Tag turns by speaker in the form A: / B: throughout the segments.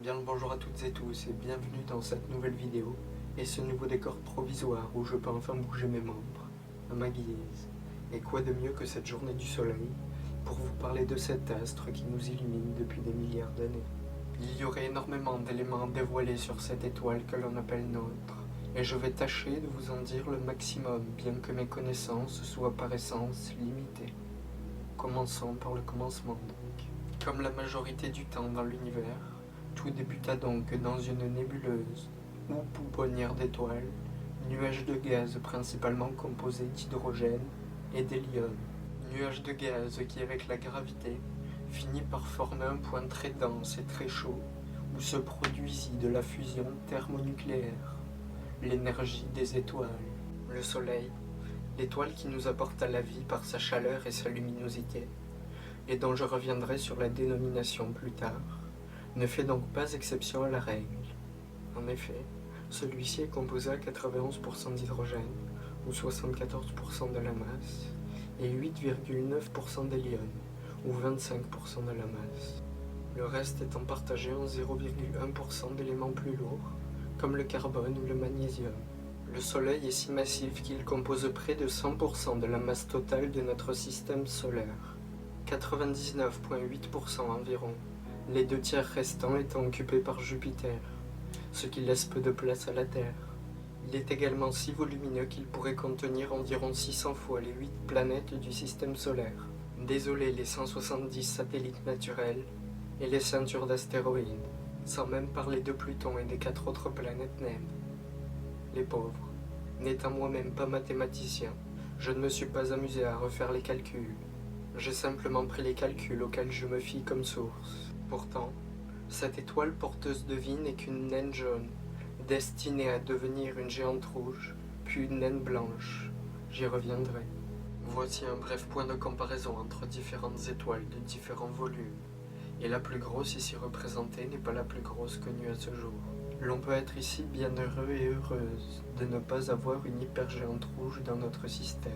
A: Bien le bonjour à toutes et tous et bienvenue dans cette nouvelle vidéo et ce nouveau décor provisoire où je peux enfin bouger mes membres, à ma guise. Et quoi de mieux que cette journée du soleil pour vous parler de cet astre qui nous illumine depuis des milliards d'années. Il y aurait énormément d'éléments à dévoiler sur cette étoile que l'on appelle nôtre, et je vais tâcher de vous en dire le maximum bien que mes connaissances soient par essence limitées. Commençons par le commencement donc. Comme la majorité du temps dans l'univers, tout débuta donc dans une nébuleuse, ou pouponnière d'étoiles, nuage de gaz principalement composé d'hydrogène et d'hélium. Nuage de gaz qui, avec la gravité, finit par former un point très dense et très chaud, où se produisit de la fusion thermonucléaire, l'énergie des étoiles. Le Soleil, l'étoile qui nous apporte à la vie par sa chaleur et sa luminosité, et dont je reviendrai sur la dénomination plus tard, ne fait donc pas exception à la règle. En effet, celui-ci est composé à 91% d'hydrogène, ou 74% de la masse, et 8,9% d'hélium, ou 25% de la masse. Le reste étant partagé en 0,1% d'éléments plus lourds, comme le carbone ou le magnésium. Le Soleil est si massif qu'il compose près de 100% de la masse totale de notre système solaire, 99,8% environ, les 2 tiers restants étant occupés par Jupiter, ce qui laisse peu de place à la Terre. Il est également si volumineux qu'il pourrait contenir environ 600 fois les 8 planètes du système solaire. Désolé les 170 satellites naturels et les ceintures d'astéroïdes, sans même parler de Pluton et des 4 autres planètes naines. Les pauvres. N'étant moi-même pas mathématicien, je ne me suis pas amusé à refaire les calculs. J'ai simplement pris les calculs auxquels je me fie comme source. Pourtant, cette étoile porteuse de vie n'est qu'une naine jaune, destinée à devenir une géante rouge, puis une naine blanche. J'y reviendrai. Voici un bref point de comparaison entre différentes étoiles de différents volumes, et la plus grosse ici représentée n'est pas la plus grosse connue à ce jour. L'on peut être ici bien heureux et heureuse de ne pas avoir une hypergéante rouge dans notre système.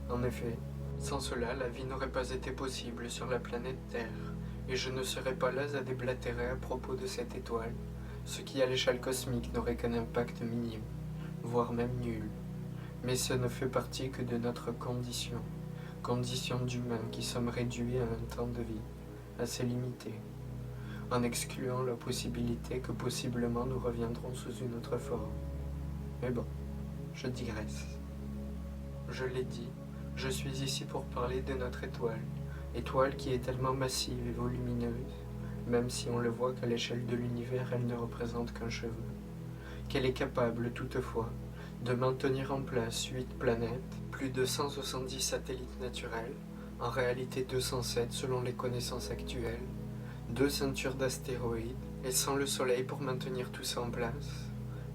A: En effet, sans cela, la vie n'aurait pas été possible sur la planète Terre, et je ne serais pas là à déblatérer à propos de cette étoile, ce qui à l'échelle cosmique n'aurait qu'un impact minime, voire même nul. Mais ce ne fait partie que de notre condition d'humain qui sommes réduits à un temps de vie assez limité, en excluant la possibilité que possiblement nous reviendrons sous une autre forme. Mais bon, je digresse. Je l'ai dit, je suis ici pour parler de notre étoile qui est tellement massive et volumineuse, même si on le voit qu'à l'échelle de l'univers elle ne représente qu'un cheveu, qu'elle est capable toutefois de maintenir en place 8 planètes, plus de 170 satellites naturels, en réalité 207 selon les connaissances actuelles, 2 ceintures d'astéroïdes, et sans le Soleil pour maintenir tout ça en place,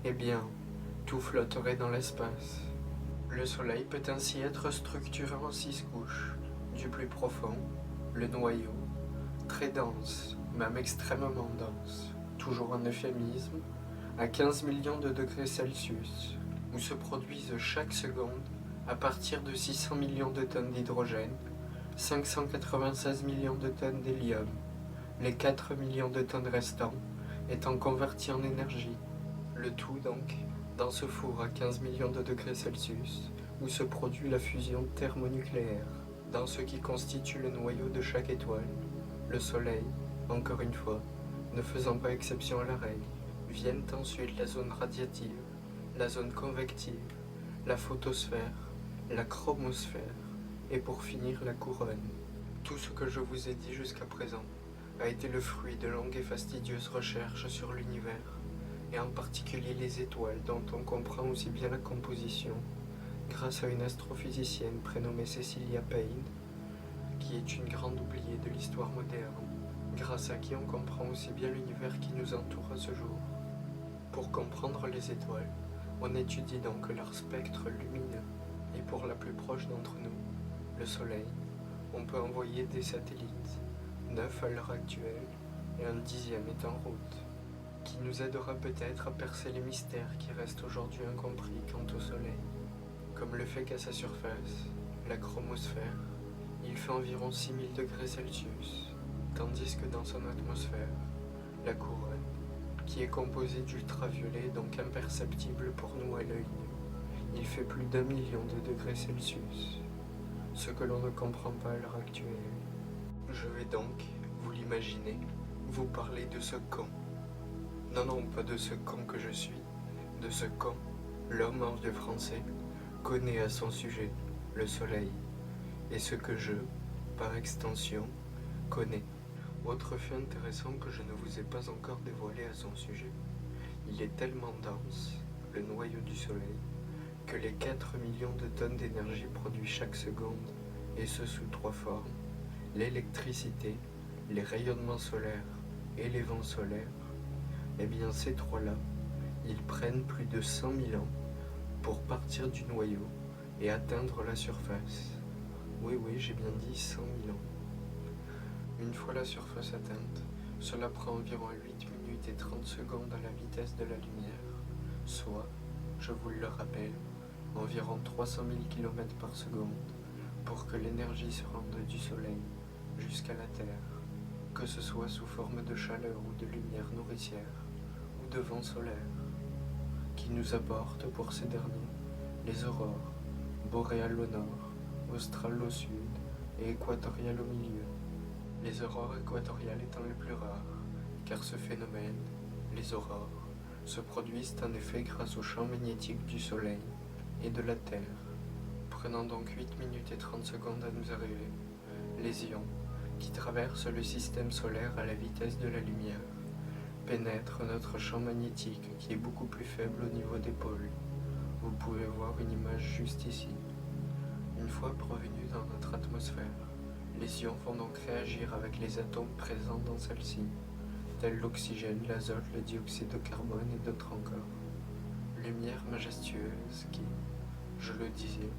A: eh bien, tout flotterait dans l'espace. Le Soleil peut ainsi être structuré en 6 couches, du plus profond, le noyau, très dense, même extrêmement dense, toujours en euphémisme, à 15 millions de degrés Celsius, où se produisent chaque seconde, à partir de 600 millions de tonnes d'hydrogène, 596 millions de tonnes d'hélium, les 4 millions de tonnes restants étant convertis en énergie. Le tout donc dans ce four à 15 millions de degrés Celsius, où se produit la fusion thermonucléaire. Dans ce qui constitue le noyau de chaque étoile, le Soleil, encore une fois, ne faisant pas exception à la règle, viennent ensuite la zone radiative, la zone convective, la photosphère, la chromosphère, et pour finir la couronne. Tout ce que je vous ai dit jusqu'à présent a été le fruit de longues et fastidieuses recherches sur l'univers, et en particulier les étoiles dont on comprend aussi bien la composition, grâce à une astrophysicienne prénommée Cecilia Payne, qui est une grande oubliée de l'histoire moderne, grâce à qui on comprend aussi bien l'univers qui nous entoure à ce jour. Pour comprendre les étoiles, on étudie donc leur spectre lumineux, et pour la plus proche d'entre nous, le Soleil, on peut envoyer des satellites, 9 à l'heure actuelle, et un 10e est en route, qui nous aidera peut-être à percer les mystères qui restent aujourd'hui incompris quant au Soleil. Comme le fait qu'à sa surface, la chromosphère, il fait environ 6000 degrés Celsius, tandis que dans son atmosphère, la qui est composé d'ultraviolet, donc imperceptible pour nous à l'œil nu. Il fait plus d'1 million de degrés Celsius, ce que l'on ne comprend pas à l'heure actuelle. Je vais donc, vous l'imaginez, vous parler de ce con. Non, pas de ce con que je suis, de ce con, l'homme en vieux français, connaît à son sujet, le soleil, et ce que je, par extension, connais. Autre fait intéressant que je ne vous ai pas encore dévoilé à son sujet, il est tellement dense, le noyau du soleil, que les 4 millions de tonnes d'énergie produits chaque seconde, et ce sous 3 formes, l'électricité, les rayonnements solaires et les vents solaires, eh bien ces trois-là, ils prennent plus de 100 000 ans pour partir du noyau et atteindre la surface. Oui, j'ai bien dit 100 000 ans. Une fois la surface atteinte, cela prend environ 8 minutes et 30 secondes à la vitesse de la lumière, soit, je vous le rappelle, environ 300 000 km par seconde, pour que l'énergie se rende du Soleil jusqu'à la Terre, que ce soit sous forme de chaleur ou de lumière nourricière, ou de vent solaire, qui nous apporte pour ces derniers les aurores, boréales au nord, australes au sud et équatoriales au milieu. Les aurores équatoriales étant les plus rares, car ce phénomène, les aurores, se produisent en effet grâce au champ magnétique du Soleil et de la Terre. Prenant donc 8 minutes et 30 secondes à nous arriver, les ions, qui traversent le système solaire à la vitesse de la lumière, pénètrent notre champ magnétique qui est beaucoup plus faible au niveau des pôles. Vous pouvez voir une image juste ici. Une fois provenus dans notre atmosphère, les ions vont donc réagir avec les atomes présents dans celle-ci, tels l'oxygène, l'azote, le dioxyde de carbone et d'autres encore. Lumière majestueuse qui, je le disais,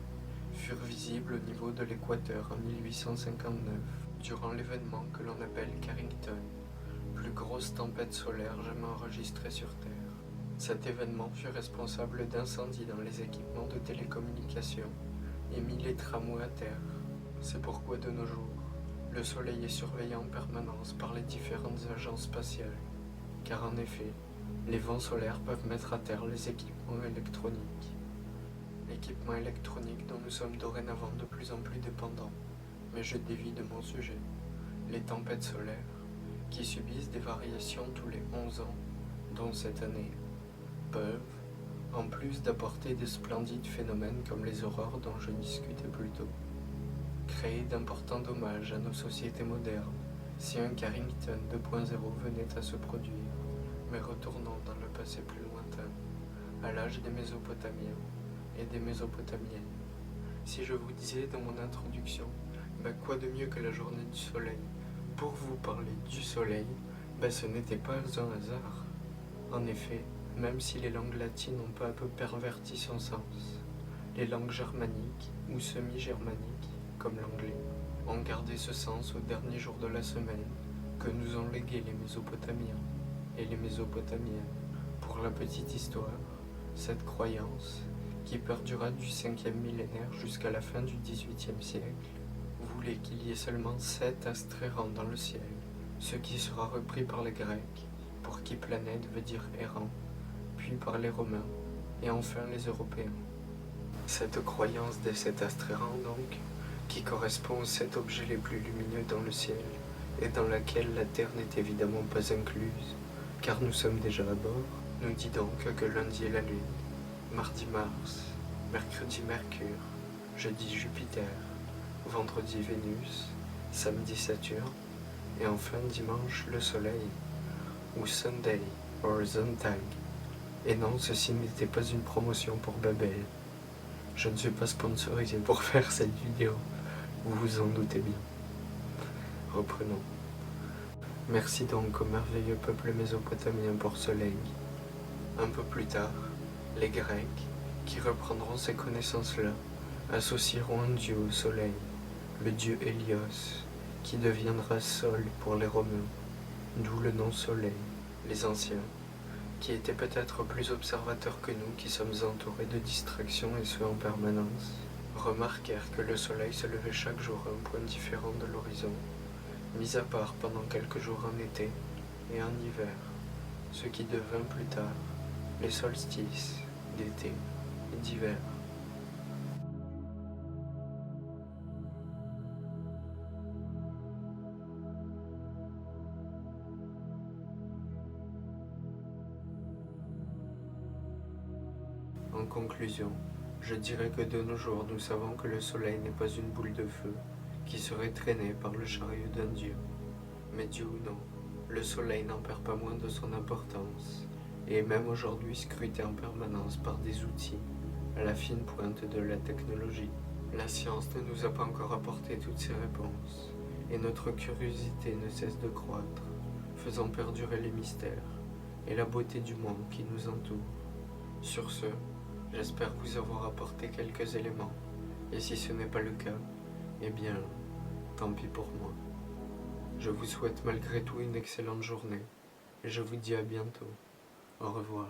A: furent visibles au niveau de l'équateur en 1859, durant l'événement que l'on appelle Carrington, plus grosse tempête solaire jamais enregistrée sur Terre. Cet événement fut responsable d'incendies dans les équipements de télécommunications et mit les tramways à terre. C'est pourquoi de nos jours, le Soleil est surveillé en permanence par les différentes agences spatiales, car en effet, les vents solaires peuvent mettre à terre les équipements électroniques. Équipements électroniques dont nous sommes dorénavant de plus en plus dépendants, mais je dévie de mon sujet. Les tempêtes solaires, qui subissent des variations tous les 11 ans, dont cette année, peuvent, en plus d'apporter de splendides phénomènes comme les aurores dont je discutais plus tôt, créer d'importants dommages à nos sociétés modernes si un Carrington 2.0 venait à se produire. Mais retournons dans le passé plus lointain, à l'âge des Mésopotamiens et des Mésopotamiennes. Si je vous disais dans mon introduction, quoi de mieux que la journée du soleil pour vous parler du soleil, ce n'était pas un hasard. En effet, même si les langues latines ont peu à peu perverti son sens, les langues germaniques ou semi-germaniques, comme l'anglais, ont gardé ce sens au dernier jour de la semaine que nous ont légué les Mésopotamiens et les Mésopotamiennes. Pour la petite histoire, cette croyance, qui perdura du 5e millénaire jusqu'à la fin du XVIIIe siècle, voulait qu'il y ait seulement 7 astres errants dans le ciel, ce qui sera repris par les Grecs, pour qui planète veut dire errant, puis par les Romains, et enfin les Européens. Cette croyance des 7 astres errants donc, qui correspond aux 7 objets les plus lumineux dans le ciel, et dans laquelle la Terre n'est évidemment pas incluse, car nous sommes déjà à bord, nous dit donc que lundi est la Lune, mardi Mars, mercredi Mercure, jeudi Jupiter, vendredi Vénus, samedi Saturne, et enfin dimanche le Soleil, ou Sunday, or Sonntag. Et non, ceci n'était pas une promotion pour Babel. Je ne suis pas sponsorisé pour faire cette vidéo, vous vous en doutez bien. Reprenons. Merci donc au merveilleux peuple mésopotamien pour ce legs. Un peu plus tard, les Grecs, qui reprendront ces connaissances-là, associeront un dieu au soleil, le dieu Hélios, qui deviendra Sol pour les Romains, d'où le nom Soleil. Les anciens, qui étaient peut-être plus observateurs que nous qui sommes entourés de distractions et ce en permanence, remarquèrent que le soleil se levait chaque jour à un point différent de l'horizon, mis à part pendant quelques jours en été et en hiver, ce qui devint plus tard les solstices d'été et d'hiver. En conclusion, je dirais que de nos jours, nous savons que le soleil n'est pas une boule de feu qui serait traînée par le chariot d'un dieu. Mais Dieu ou non, le soleil n'en perd pas moins de son importance, et est même aujourd'hui scruté en permanence par des outils à la fine pointe de la technologie. La science ne nous a pas encore apporté toutes ces réponses, et notre curiosité ne cesse de croître, faisant perdurer les mystères et la beauté du monde qui nous entoure. Sur ce, j'espère vous avoir apporté quelques éléments, et si ce n'est pas le cas, eh bien, tant pis pour moi. Je vous souhaite malgré tout une excellente journée, et je vous dis à bientôt. Au revoir.